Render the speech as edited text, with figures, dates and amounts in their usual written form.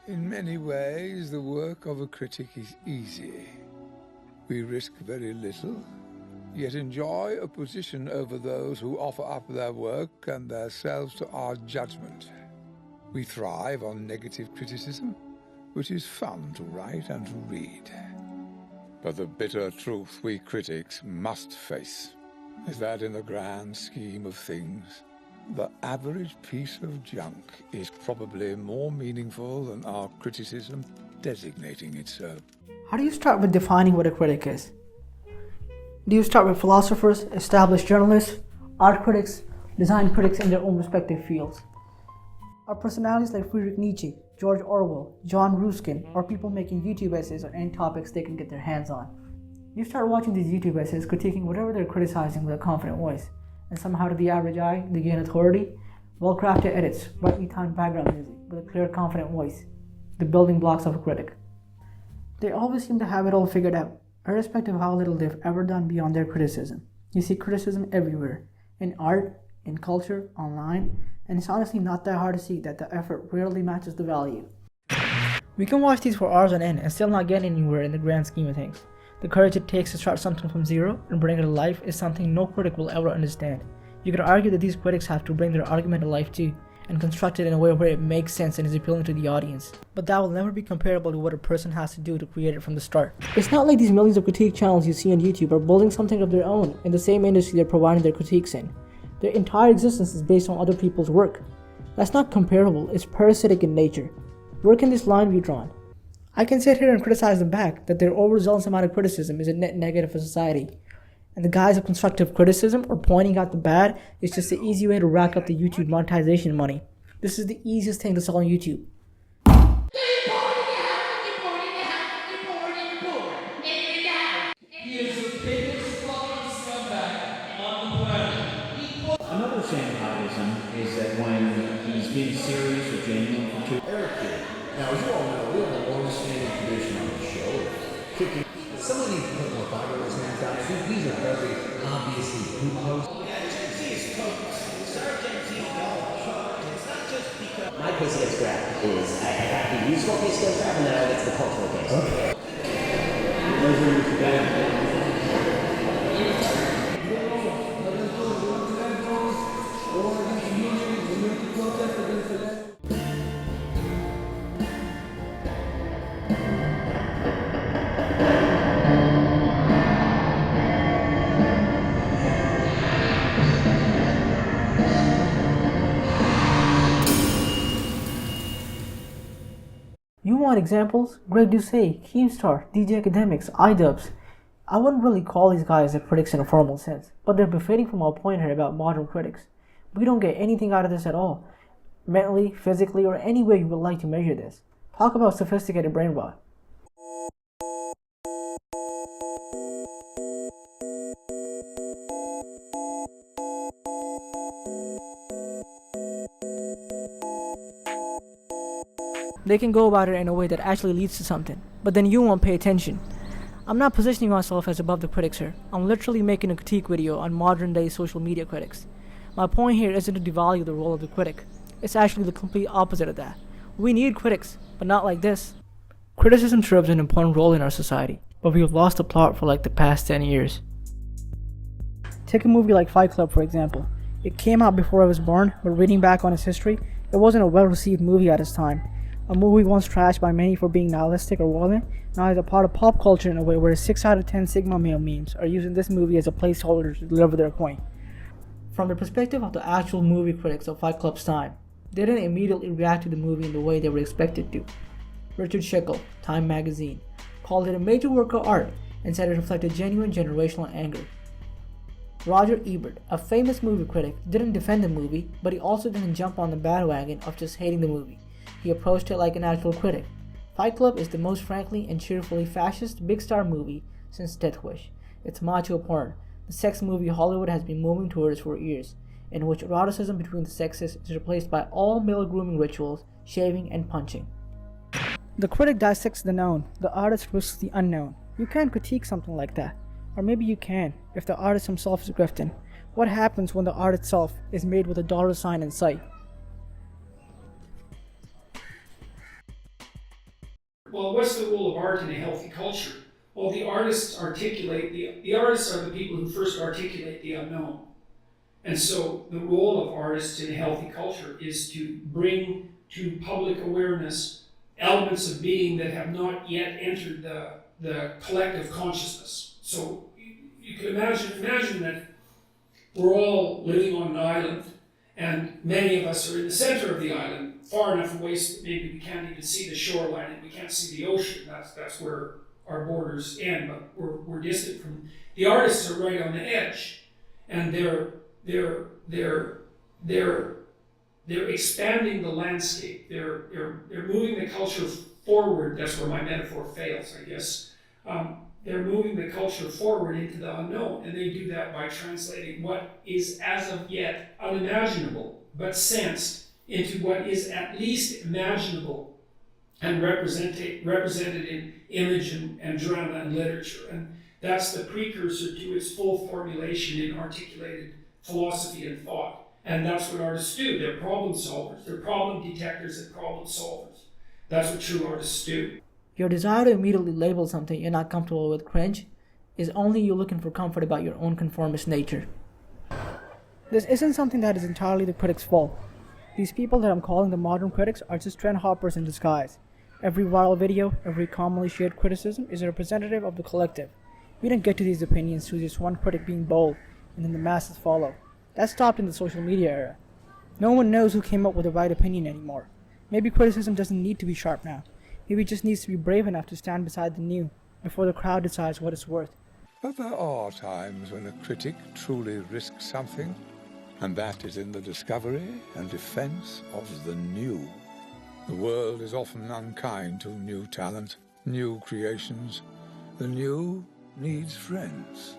In many ways, the work of a critic is easy. We risk very little, yet enjoy a position over those who offer up their work and themselves to our judgment. We thrive on negative criticism, which is fun to write and to read. But the bitter truth we critics must face is that in the grand scheme of things, the average piece of junk is probably more meaningful than our criticism designating it so. How do you start with defining what a critic is? Do you start with philosophers, established journalists, art critics, design critics in their own respective fields? Are personalities like Friedrich Nietzsche, George Orwell, John Ruskin, or people making YouTube essays on any topics they can get their hands on? You start watching these YouTube essays critiquing whatever they're criticizing with a confident voice, and somehow to the average eye, they gain authority. Well-crafted edits, brightly timed background music, with a clear, confident voice. The building blocks of a critic. They always seem to have it all figured out, irrespective of how little they've ever done beyond their criticism. You see criticism everywhere, in art, in culture, online, and it's honestly not that hard to see that the effort rarely matches the value. We can watch these for hours on end and still not get anywhere in the grand scheme of things. The courage it takes to start something from zero and bring it to life is something no critic will ever understand. You could argue that these critics have to bring their argument to life too, and construct it in a way where it makes sense and is appealing to the audience. But that will never be comparable to what a person has to do to create it from the start. It's not like these millions of critique channels you see on YouTube are building something of their own in the same industry they're providing their critiques in. Their entire existence is based on other people's work. That's not comparable, it's parasitic in nature. Where can this line be drawn? I can sit here and criticize them back that their overzealous amount of criticism is a net negative for society. And the guise of constructive criticism or pointing out the bad is just the easy way to rack up the YouTube monetization money. This is the easiest thing to sell on YouTube. He is the biggest fucking scumbag on the planet. Another thing about him is that when he's being serious or genuine for two... Eric here. Now, as you all know, we have a long-standing tradition on the show of kicking. Someone needs to put more fire in this man's eyes. These are very obviously poop hosts. My case against Grab is I have the useful case against Grab and then I get to the cultural case. Okay. You want examples? Greg Doucet, Keemstar, DJ Academics, iDubbbz. I wouldn't really call these guys the critics in a formal sense, but they're befitting from our point here about modern critics. We don't get anything out of this at all. Mentally, physically, or any way you would like to measure this. Talk about sophisticated brain rot. They can go about it in a way that actually leads to something, but then you won't pay attention. I'm not positioning myself as above the critics here. I'm literally making a critique video on modern day social media critics. My point here isn't to devalue the role of the critic. It's actually the complete opposite of that. We need critics, but not like this. Criticism serves an important role in our society, but we've lost the plot for like the past 10 years. Take a movie like Fight Club for example. It came out before I was born, but reading back on its history, it wasn't a well-received movie at its time. A movie once trashed by many for being nihilistic or violent, now is a part of pop culture in a way where 6 out of 10 Sigma male memes are using this movie as a placeholder to deliver their point. From the perspective of the actual movie critics of Fight Club's time, they didn't immediately react to the movie in the way they were expected to. Richard Schickel, Time magazine, called it a major work of art and said it reflected genuine generational anger. Roger Ebert, a famous movie critic, didn't defend the movie, but he also didn't jump on the bandwagon of just hating the movie. He approached it like an actual critic. Fight Club is the most frankly and cheerfully fascist big star movie since Death Wish. It's macho porn, the sex movie Hollywood has been moving towards for years, in which eroticism between the sexes is replaced by all male grooming rituals, shaving and punching. The critic dissects the known, the artist risks the unknown. You can't critique something like that. Or maybe you can, if the artist himself is grifting. What happens when the art itself is made with a dollar sign in sight? Well, what's the role of art in a healthy culture? Well, the artists articulate, the artists are the people who first articulate the unknown. And so the role of artists in a healthy culture is to bring to public awareness elements of being that have not yet entered the collective consciousness. So you can imagine that we're all living on an island, and many of us are in the center of the island, far enough away so that maybe we can't even see the shoreline and we can't see the ocean. That's where our borders end, but we're distant from. The artists are right on the edge, and they're expanding the landscape. They're moving the culture forward. That's where my metaphor fails, I guess. They're moving the culture forward into the unknown, and they do that by translating what is as of yet unimaginable, but sensed, into what is at least imaginable and represented in image and drama and literature. And that's the precursor to its full formulation in articulated philosophy and thought. And that's what artists do. They're problem solvers. They're problem detectors and problem solvers. That's what true artists do. Your desire to immediately label something you're not comfortable with cringe is only you looking for comfort about your own conformist nature. This isn't something that is entirely the critic's fault. These people that I'm calling the modern critics are just trend hoppers in disguise. Every viral video, every commonly shared criticism is a representative of the collective. We don't get to these opinions through just one critic being bold, and then the masses follow. That stopped in the social media era. No one knows who came up with the right opinion anymore. Maybe criticism doesn't need to be sharp now. Maybe it just needs to be brave enough to stand beside the new, before the crowd decides what it's worth. But there are times when a critic truly risks something, and that is in the discovery and defense of the new. The world is often unkind to new talent, new creations. The new needs friends.